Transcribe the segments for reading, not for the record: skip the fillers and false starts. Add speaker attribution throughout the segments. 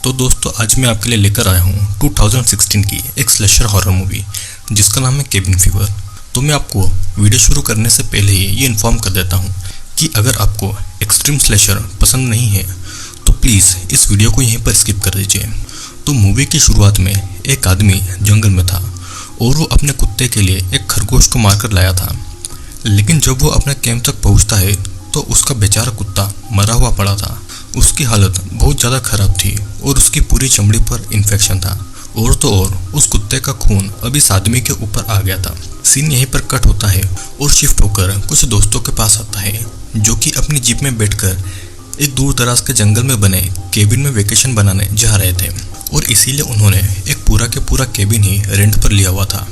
Speaker 1: तो दोस्तों आज मैं आपके लिए लेकर आया हूँ 2016 की एक स्लेशर हॉरर मूवी जिसका नाम है केबिन फीवर। तो मैं आपको वीडियो शुरू करने से पहले ही ये इन्फॉर्म कर देता हूँ कि अगर आपको एक्सट्रीम स्लेशर पसंद नहीं है तो प्लीज़ इस वीडियो को यहीं पर स्किप कर दीजिए। तो मूवी की शुरुआत में एक आदमी जंगल में था और वो अपने कुत्ते के लिए एक खरगोश को मारकर लाया था, लेकिन जब वो अपने कैंप तक पहुँचता है तो उसका बेचारा कुत्ता मरा हुआ पड़ा था। उसकी हालत बहुत ज़्यादा खराब थी और उसकी पूरी चमड़ी पर इन्फेक्शन था। और तो और उस कुत्ते का खून अब इस आदमी के ऊपर आ गया था। सीन यहीं पर कट होता है और शिफ्ट होकर कुछ दोस्तों के पास आता है जो कि अपनी जीप में बैठकर एक दूर दराज के जंगल में बने केबिन में वेकेशन बनाने जा रहे थे और इसीलिए उन्होंने एक पूरा के पूरा केबिन ही रेंट पर लिया हुआ था।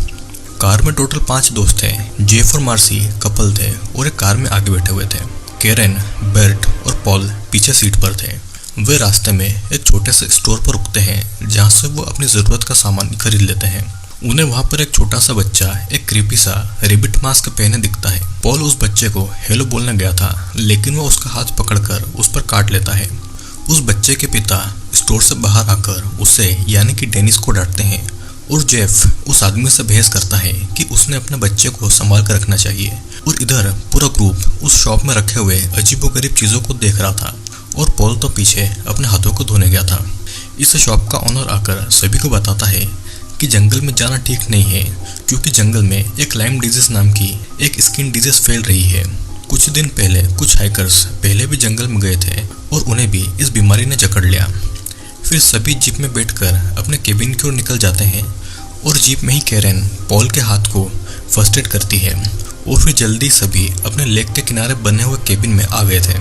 Speaker 1: कार में टोटल 5 दोस्त थे। जेफ और मार्सी कपल थे और एक कार में आगे बैठे हुए थे। कैरेन, बेर्ट और पॉल पीछे सीट पर थे। वे रास्ते में एक छोटे से स्टोर पर रुकते हैं जहां से वो अपनी ज़रूरत का सामान खरीद लेते हैं। उन्हें वहां पर एक छोटा सा बच्चा एक क्रीपी सा रिबिट मास्क पहने दिखता है। पॉल उस बच्चे को हेलो बोलने गया था, लेकिन वो उसका हाथ पकड़कर उस पर काट लेता है। उस बच्चे के पिता स्टोर से बाहर आकर उसे यानी कि डेनिस को डांटते हैं और जेफ उस आदमी से बहस करता है कि उसने अपने बच्चे को संभाल कर रखना चाहिए। और इधर पूरा ग्रुप उस शॉप में रखे हुए अजीबोगरीब चीज़ों को देख रहा था और पॉल तो पीछे अपने हाथों को धोने गया था। इस शॉप का ओनर आकर सभी को बताता है कि जंगल में जाना ठीक नहीं है क्योंकि जंगल में एक लाइम डिजीज नाम की एक स्किन डिजीज फैल रही है। कुछ दिन पहले कुछ हाइकर्स पहले भी जंगल में गए थे और उन्हें भी इस बीमारी ने जकड़ लिया। फिर सभी जीप में बैठकर अपने केबिन की ओर निकल जाते हैं और जीप में ही कैरेन पॉल के हाथ को फर्स्ट एड करती है और फिर जल्दी सभी अपने लेक के किनारे बने हुए केबिन में आ गए थे।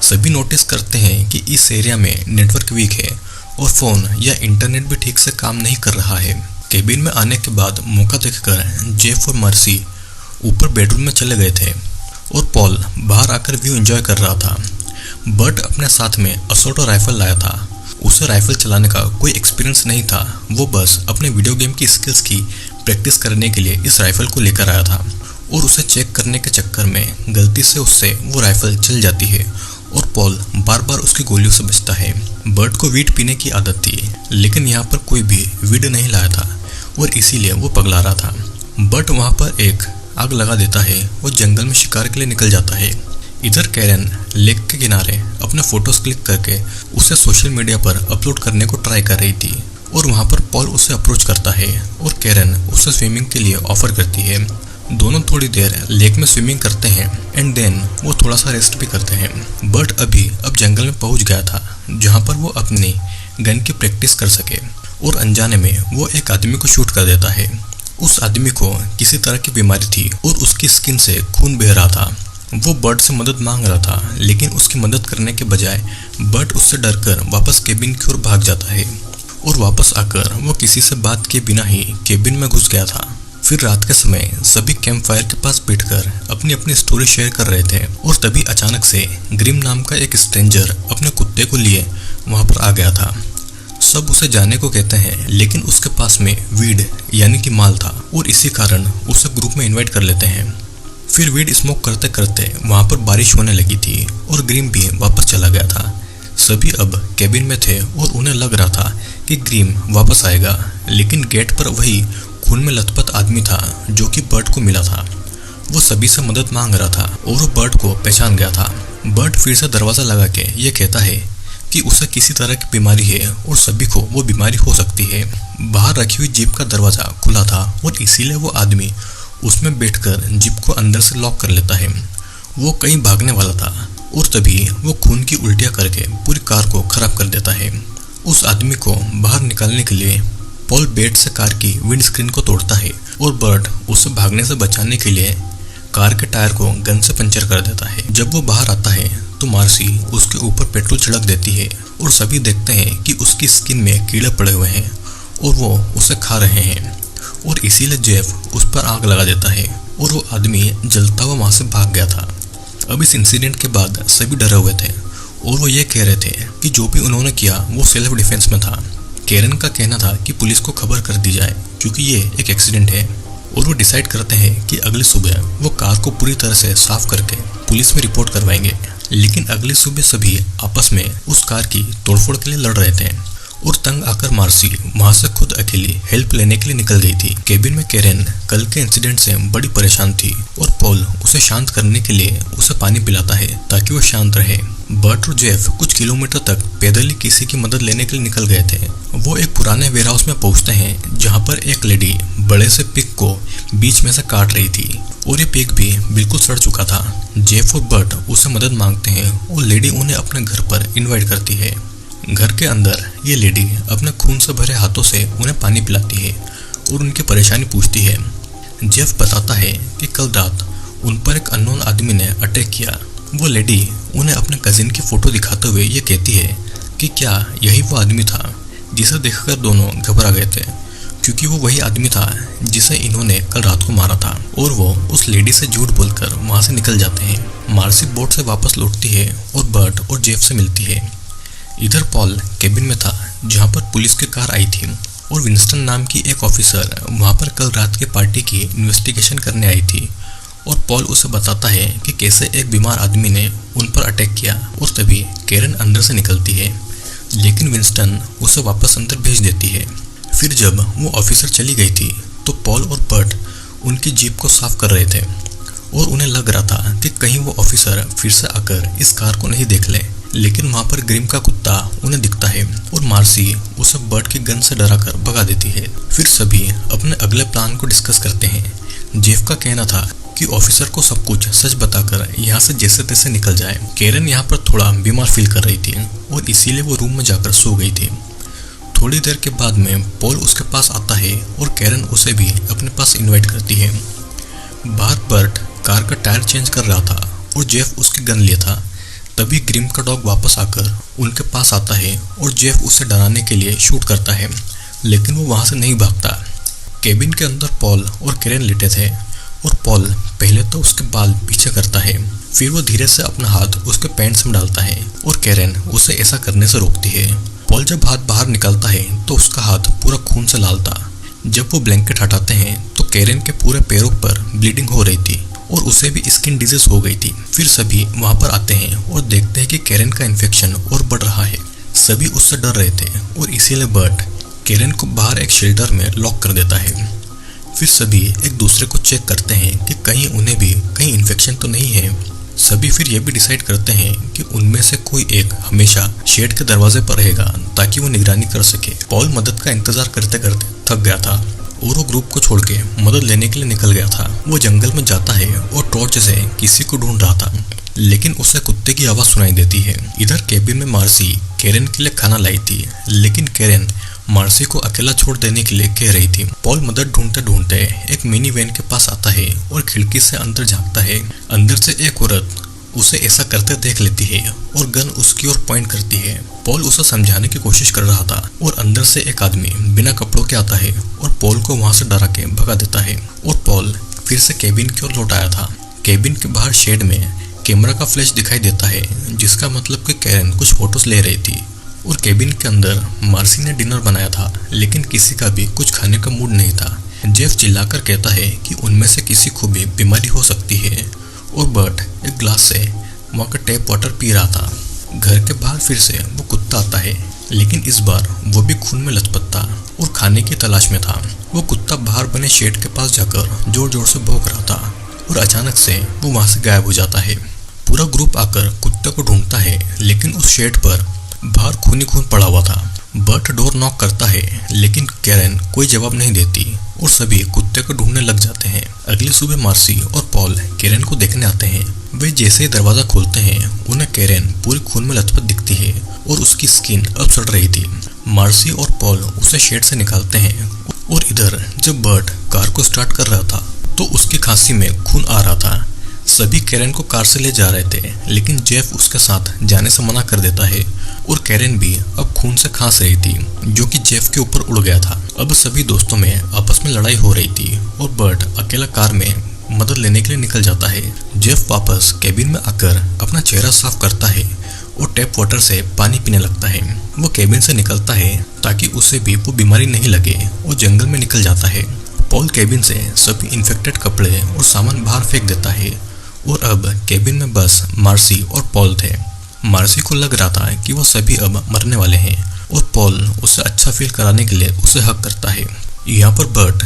Speaker 1: सभी नोटिस करते हैं कि इस एरिया में नेटवर्क वीक है और फ़ोन या इंटरनेट भी ठीक से काम नहीं कर रहा है। केबिन में आने के बाद मौका देखकर जेफ और मर्सी ऊपर बेडरूम में चले गए थे और पॉल बाहर आकर व्यू एंजॉय कर रहा था। बर्ट अपने साथ में असॉल्ट राइफल लाया था। उसे राइफल चलाने का कोई एक्सपीरियंस नहीं था, वो बस अपने वीडियो गेम की स्किल्स की प्रैक्टिस करने के लिए इस राइफल को लेकर आया था और उसे चेक करने के चक्कर में गलती से उससे वो राइफल चल जाती है और पॉल बार बार उसकी गोलियों से बचता है। बर्ट को वीड पीने की आदत थी, लेकिन यहाँ पर कोई भी वीड नहीं लाया था और इसीलिए वो पगला रहा था। बर्ट वहाँ पर एक आग लगा देता है और जंगल में शिकार के लिए निकल जाता है। इधर कैरेन लेक के किनारे अपने फोटोज क्लिक करके उसे सोशल मीडिया पर अपलोड करने को ट्राई कर रही थी और वहाँ पर पॉल उसे अप्रोच करता है और कैरेन उसे स्विमिंग के लिए ऑफर करती है। दोनों थोड़ी देर लेक में स्विमिंग करते हैं एंड देन वो थोड़ा सा रेस्ट भी करते हैं। बर्ट अब जंगल में पहुंच गया था जहां पर वो अपनी गन की प्रैक्टिस कर सके और अनजाने में वो एक आदमी को शूट कर देता है। उस आदमी को किसी तरह की बीमारी थी और उसकी स्किन से खून बह रहा था। वो बर्ट से मदद मांग रहा था, लेकिन उसकी मदद करने के बजाय बर्ट उससे डरकर वापस केबिन की ओर भाग जाता है और वापस आकर वो किसी से बात किए बिना ही केबिन में घुस गया था। फिर रात के समय सभी कैंप फायर के पास बैठकर अपनी अपनी स्टोरी शेयर कर रहे थे और तभी अचानक से ग्रिम नाम का एक स्ट्रेंजर अपने कुत्ते को लिए वहां पर आ गया था। सब उसे जाने को कहते हैं, लेकिन उसके पास में वीड यानी कि माल था और इसी कारण उसे ग्रुप में इन्वाइट कर लेते हैं। फिर वीड स्मोक करते करते वहां पर बारिश होने लगी थी और ग्रिम भी वापस चला गया था। सभी अब केबिन में थे और उन्हें लग रहा था कि ग्रिम वापस आएगा, लेकिन गेट पर वही खून में लथपथ आदमी था जो कि बर्ट को मिला था। वो सभी से मदद मांग रहा था और वो बर्ट को पहचान गया था। बर्ट फिर से दरवाज़ा लगा के ये कहता है कि उसे किसी तरह की बीमारी है और सभी को वो बीमारी हो सकती है। बाहर रखी हुई जीप का दरवाज़ा खुला था और इसीलिए वो आदमी उसमें बैठकर जीप को अंदर से लॉक कर लेता है। वो कहीं भागने वाला था और तभी वो खून की उल्टियाँ करके पूरी कार को खराब कर देता है। उस आदमी को बाहर निकालने के लिए पॉल बेट से कार की विंडस्क्रीन को तोड़ता है और बर्ट उसे भागने से बचाने के लिए कार के टायर को गन से पंचर कर देता है। जब वो बाहर आता है तो मार्सी उसके ऊपर पेट्रोल छिड़क देती है और सभी देखते हैं कि उसकी स्किन में कीड़े पड़े हुए हैं और वो उसे खा रहे हैं और इसीलिए जेफ उस पर आग लगा देता है और वो आदमी जलता हुआ वहाँ से भाग गया था। अब इस इंसिडेंट के बाद सभी डरे हुए थे और वो ये कह रहे थे कि जो भी उन्होंने किया वो सेल्फ डिफेंस में था। कैरेन का कहना था कि पुलिस को खबर कर दी जाए क्योंकि ये एक एक्सीडेंट है और वो डिसाइड करते हैं कि अगली सुबह वो कार को पूरी तरह से साफ करके पुलिस में रिपोर्ट करवाएंगे। लेकिन अगली सुबह सभी आपस में उस कार की तोड़फोड़ के लिए लड़ रहे थे और तंग आकर मार्सी वहां से खुद अकेली हेल्प लेने के लिए निकल गई थी। केबिन में कैरेन कल के इंसिडेंट से बड़ी परेशान थी और पॉल उसे शांत करने के लिए उसे पानी पिलाता है ताकि वो शांत रहे। बर्ट और जेफ कुछ किलोमीटर तक पैदल ही किसी की मदद लेने के लिए निकल गए थे। वो एक पुराने वेयरहाउस में पहुंचते हैं जहां पर एक लेडी बड़े से पिग को बीच में से काट रही थी और ये पिग भी बिल्कुल सड़ चुका था। जेफ और बर्ट उससे मदद मांगते हैं और लेडी उन्हें अपने घर पर इनवाइट करती है। घर के अंदर ये लेडी अपने खून से भरे हाथों से उन्हें पानी पिलाती है और उनकी परेशानी पूछती है। जेफ बताता है कि कल रात उन पर एक अननोन आदमी ने अटैक किया। वो लेडी उन्हें अपने कजिन की फोटो दिखाते हुए ये कहती है कि क्या यही वो आदमी था जिसे देखकर दोनों घबरा गए थे, क्योंकि वो वही आदमी था जिसे इन्होंने कल रात को मारा था। और वो उस लेडी से झूठ बोलकर वहां से निकल जाते हैं। मार्सी बोट से वापस लौटती है और बर्ट और जेफ से मिलती है। इधर पॉल केबिन में था जहां पर पुलिस की कार आई थी और विंस्टन नाम की एक ऑफिसर वहां पर कल रात के पार्टी की इन्वेस्टिगेशन करने आई थी और पॉल उसे बताता है कि कैसे एक बीमार आदमी ने उन पर अटैक किया। और तभी कैरन अंदर से निकलती है, लेकिन विंस्टन उसे वापस अंदर भेज देती है। फिर जब वो ऑफिसर चली गई थी तो पॉल और बर्ट उनकी जीप को साफ कर रहे थे और उन्हें लग रहा था कि कहीं वो ऑफिसर फिर से आकर इस कार को नहीं देख ले। लेकिन वहां पर ग्रिम का कुत्ता उन्हें दिखता है और मार्सी उसे बर्ट की गन से डराकर भगा देती है। फिर सभी अपने अगले प्लान को डिस्कस करते हैं। जेफ का कहना था कि ऑफिसर को सब कुछ सच बताकर यहाँ से जैसे तैसे निकल जाए। कैरन यहाँ पर थोड़ा बीमार फील कर रही थी और इसीलिए वो रूम में जाकर सो गई थी। थोड़ी देर के बाद में पॉल उसके पास आता है और कैरन उसे भी अपने पास इनवाइट करती है। बाहर बर्ट कार का टायर चेंज कर रहा था और जेफ उसकी गन लिया था। तभी ग्रिम का डॉग वापस आकर उनके पास आता है और जेफ उसे डराने के लिए शूट करता है, लेकिन वो वहां से नहीं भागता। केबिन के अंदर पॉल और कैरन लेटे थे और पॉल पहले तो उसके बाल पीछे करता है, फिर वो धीरे से अपना हाथ उसके पैंट्स में डालता है और कैरन उसे ऐसा करने से रोकती है। पॉल जब हाथ बाहर निकालता है तो उसका हाथ पूरा खून से लाल था। जब वो ब्लैंकेट हटाते हैं तो कैरन के पूरे पैरों पर ब्लीडिंग हो रही थी और उसे भी स्किन डिजीज हो गई थी। फिर सभी वहां पर आते हैं और देखते हैं कि कैरन का इन्फेक्शन और बढ़ रहा है। सभी उससे डर रहे थे और इसीलिए बर्ट कैरन को बाहर एक शेल्टर में लॉक कर देता है। फिर सभी एक दूसरे को चेक करते हैं कि कहीं उन्हें भी कहीं इन्फेक्शन तो नहीं है। सभी फिर यह भी डिसाइड करते हैं कि उनमें से कोई एक हमेशा शेड के दरवाजे पर रहेगा ताकि वो निगरानी कर सके। पॉल मदद का इंतजार करते करते थक गया था और वो ग्रुप को छोड़ के मदद लेने के लिए निकल गया था। वो जंगल में जाता है और टॉर्च से किसी को ढूंढ रहा था, लेकिन उसे कुत्ते की आवाज सुनाई देती है। इधर केबिन में मार्सी कैरन के लिए खाना लाई थी, लेकिन कैरन मार्सी को अकेला छोड़ देने के लिए कह रही थी। पॉल मदद ढूंढते ढूंढते एक मिनी वैन के पास आता है और खिड़की से अंदर झांकता है। अंदर से एक औरत उसे ऐसा करते देख लेती है और गन उसकी ओर पॉइंट करती है। पॉल उसे समझाने की कोशिश कर रहा था और अंदर से एक आदमी बिना कपड़ों के आता है और पॉल को वहां से डरा के भगा देता है और पॉल फिर से केबिन की ओर लौट आया था। केबिन के बाहर शेड में कैमरा का फ्लैश दिखाई देता है, जिसका मतलब कि कैरन कुछ फोटोज ले रही थी। और केबिन के अंदर मार्सी ने डिनर बनाया था, लेकिन किसी का भी कुछ खाने का मूड नहीं था। जेफ चिल्लाकर कहता है कि उनमें से किसी को भी बीमारी हो सकती है और बर्ट एक ग्लास से वहाँ का टैप वाटर पी रहा था। घर के बाहर फिर से वो कुत्ता आता है, लेकिन इस बार वो भी खून में लथपथ था और खाने की तलाश में था। वो कुत्ता बाहर बने शेड के पास जाकर जोर जोर से भौंक रहा था और अचानक से वो वहाँ से गायब हो जाता है। पूरा ग्रुप आकर कुत्ते को ढूंढता है, लेकिन उस शेड पर बाहर खून ही खून पड़ा हुआ था। बर्ट डोर नॉक करता है, लेकिन कैरन कोई जवाब नहीं देती और सभी कुत्ते को ढूंढने लग जाते हैं। अगली सुबह मार्सी और पॉल कैरन को देखने आते हैं। वे जैसे ही दरवाजा खोलते हैं उन्हें कैरन पूरी खून में लथपथ दिखती है और उसकी स्किन अब सड़ रही थी। मार्सी और पॉल उसे शेड से निकालते हैं और इधर जब बर्ट कार को स्टार्ट कर रहा था तो उसकी खांसी में खून आ रहा था। सभी कैरन को कार से ले जा रहे थे, लेकिन जेफ उसके साथ जाने से मना कर देता है और कैरन भी अब खून से खांस रही थी, जो कि जेफ के ऊपर उड़ गया था। अब सभी दोस्तों में आपस में लड़ाई हो रही थी और बर्ट अकेला कार में मदद लेने के लिए निकल जाता है। जेफ वापस केबिन में आकर अपना चेहरा साफ करता है और टैप वाटर से पानी पीने लगता है। वो केबिन से निकलता है ताकि उसे भी वो बीमारी नहीं लगे और जंगल में निकल जाता है। पॉल केबिन से सभी इन्फेक्टेड कपड़े और सामान बाहर फेंक देता है और अब केबिन में बस मार्सी और पॉल थे। मार्सी को लग रहा था कि वो सभी अब मरने वाले हैं और पॉल उसे अच्छा फील कराने के लिए उसे हक करता है। यहाँ पर बर्ट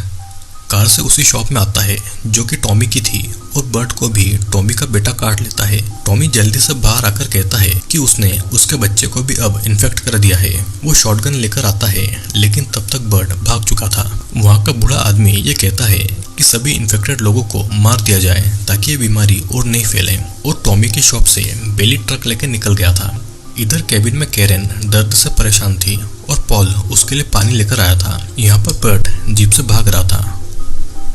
Speaker 1: कार से उसी शॉप में आता है जो कि टॉमी की थी और बर्ट को भी टॉमी का बेटा काट लेता है। टॉमी जल्दी से बाहर आकर कहता है कि उसने उसके बच्चे को भी अब इन्फेक्ट कर दिया है। वो शॉटगन लेकर आता है लेकिन तब तक बर्ट भाग चुका था। वहाँ का बूढ़ा आदमी ये कहता है कि सभी इन्फेक्टेड लोगों को मार दिया जाए ताकि ये बीमारी और नहीं फैले, और टॉमी की शॉप से बेली ट्रक लेकर निकल गया था। इधर केबिन में कैरेन दर्द से परेशान थी और पॉल उसके लिए पानी लेकर आया था। यहाँ पर बर्ट जीप से भाग रहा था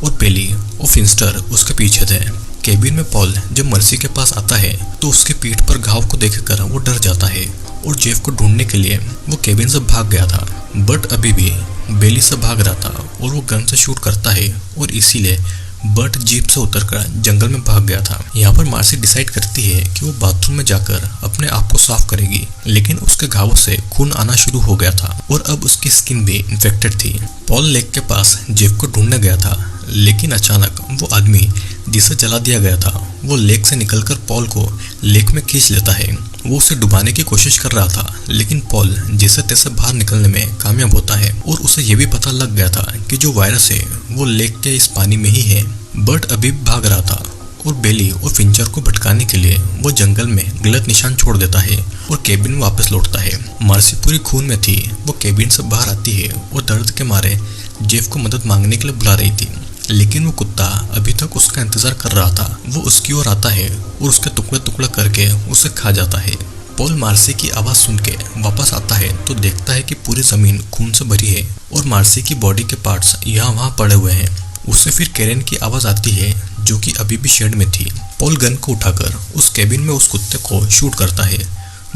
Speaker 1: और बेली और फिंस्टर उसके पीछे थे। केबिन में पॉल जब मर्सी के पास आता है तो उसके पीठ पर घाव को देखकर वो डर जाता है और जेफ को ढूंढने के लिए वो केबिन से भाग गया था। बर्ट अभी भी बेली से भाग रहा था और वो गन से शूट करता है और इसीलिए बर्ट जीप से उतरकर जंगल में भाग गया था। यहाँ पर मार्सी डिसाइड करती है कि वो बाथरूम में जाकर अपने आप को साफ करेगी, लेकिन उसके घावों से खून आना शुरू हो गया था और अब उसकी स्किन भी इन्फेक्टेड थी। पॉल लेक के पास जेफ को ढूंढने गया था, लेकिन अचानक वो आदमी जिसे जला दिया गया था वो लेक से निकलकर पॉल को लेक में खींच लेता है। वो उसे डुबाने की कोशिश कर रहा था, लेकिन पॉल जैसे तैसे बाहर निकलने में कामयाब होता है और उसे ये भी पता लग गया था कि जो वायरस है वो लेक के इस पानी में ही है। बर्ट अभी भाग रहा था और बेली और फिंचर को भटकाने के लिए वो जंगल में गलत निशान छोड़ देता है और केबिन में वापस लौटता है। मार्सी पूरी खून में थी। वो केबिन से बाहर आती है और दर्द के मारे जेफ को मदद मांगने के लिए बुला रही थी, लेकिन वो कुत्ता अभी तक उसका इंतजार कर रहा था। वो उसकी ओर आता है और उसके टुकड़े टुकड़े करके उसे खा जाता है। पॉल मार्सी की आवाज सुन के वापस आता है तो देखता है कि पूरी जमीन खून से भरी है और मार्सी की बॉडी के पार्ट्स यहाँ वहाँ पड़े हुए हैं। उसे फिर कैरेन की आवाज आती है जो कि अभी भी शेड में थी। पॉल गन को उठाकर उस केबिन में उस कुत्ते को शूट करता है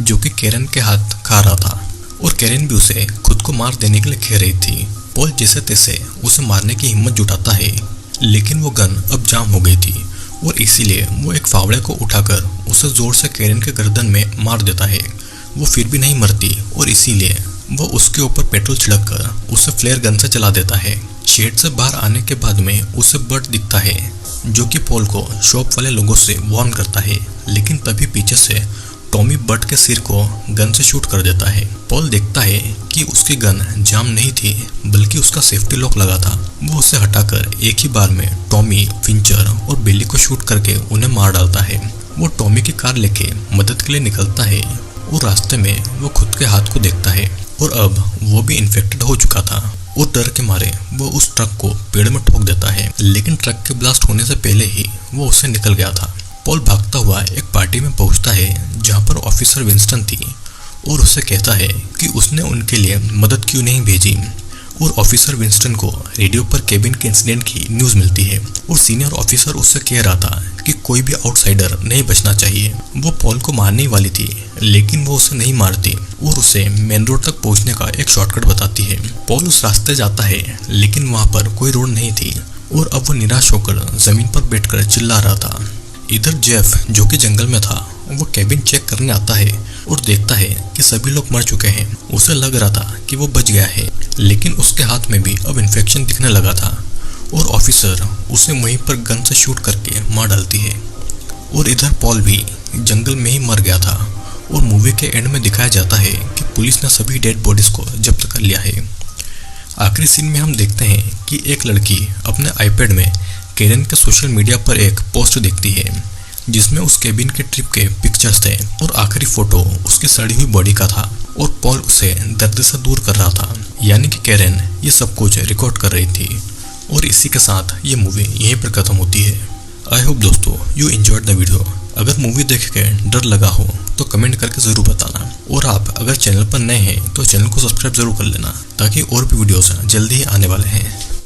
Speaker 1: जो कि कैरेन के हाथ खा रहा था और कैरेन भी उसे खुद को मार देने के लिए कह रही थी। पॉल जैसे तैसे उसे मारने की हिम्मत जुटाता है, लेकिन वो गन अब जाम हो गई थी और इसीलिए वो एक फावड़े को उठाकर उसे जोर से कैरेन के गर्दन में मार देता है। वो फिर भी नहीं मरती और इसीलिए वो उसके ऊपर पेट्रोल छिड़ककर उसे फ्लेयर गन से चला देता है। शेड से बाहर आने के बाद में उसे बर्ट दिखता है जो कि पॉल को शॉप वाले लोगों से वार्न करता है, लेकिन तभी पीछे से टॉमी बर्ट के सिर को गन से शूट कर देता है। पॉल देखता है कि उसकी गन जाम नहीं थी बल्कि उसका सेफ्टी लॉक लगा था। वो उसे हटाकर एक ही बार में टॉमी, फिंचर और बेली को शूट करके उन्हें मार डालता है। वो टॉमी की कार लेके मदद के लिए निकलता है और रास्ते में वो खुद के हाथ को देखता है और अब वो भी इन्फेक्टेड हो चुका था और डर के मारे वो उस ट्रक को पेड़ में ठोक देता है, लेकिन ट्रक के ब्लास्ट होने से पहले ही वो उससे निकल गया था। पॉल भागता हुआ एक पार्टी में पहुंचता है जहां पर ऑफिसर विंस्टन थी और उसे कहता है कि उसने उनके लिए मदद क्यों नहीं भेजी, और ऑफिसर विंस्टन को रेडियो पर केबिन के इंसिडेंट की न्यूज मिलती है और सीनियर ऑफिसर उससे कह रहा था कि कोई भी आउटसाइडर नहीं बचना चाहिए। वो पॉल को मारने वाली थी, लेकिन वो उसे नहीं मारती और उसे मेन रोड तक पहुंचने का एक शॉर्टकट बताती है। पॉल उस रास्ते जाता है, लेकिन वहां पर कोई रोड नहीं थी और अब वो निराश होकर जमीन पर बैठकर चिल्ला रहा था। इधर जेफ जो कि जंगल में था वो केबिन चेक करने आता है और देखता है कि सभी लोग मर चुके हैं। उसे लग रहा था कि वो बच गया है, लेकिन उसके हाथ में भी अब इन्फेक्शन दिखने लगा था और ऑफिसर उसे वहीं पर गन से शूट करके मार डालती है। और इधर पॉल भी जंगल में ही मर गया था और मूवी के एंड में दिखाया जाता है कि पुलिस ने सभी डेड बॉडीज को जब्त कर लिया है। आखिरी सीन में हम देखते हैं कि एक लड़की अपने आईपैड में कैरेन के सोशल मीडिया पर एक पोस्ट देखती है जिसमें उस केबिन के ट्रिप के पिक्चर्स थे और आखिरी फोटो उसकी सड़ी हुई बॉडी का था और पॉल उसे दर्द से दूर कर रहा था, यानी कि कैरेन ये सब कुछ रिकॉर्ड कर रही थी। और इसी के साथ ये मूवी यहीं पर खत्म होती है। आई होप दोस्तों यू एंजॉयड द वीडियो। अगर मूवी देख के डर लगा हो तो कमेंट करके ज़रूर बताना, और आप अगर चैनल पर नए हैं तो चैनल को सब्सक्राइब जरूर कर लेना ताकि और भी वीडियोस जल्दी ही आने वाले हैं।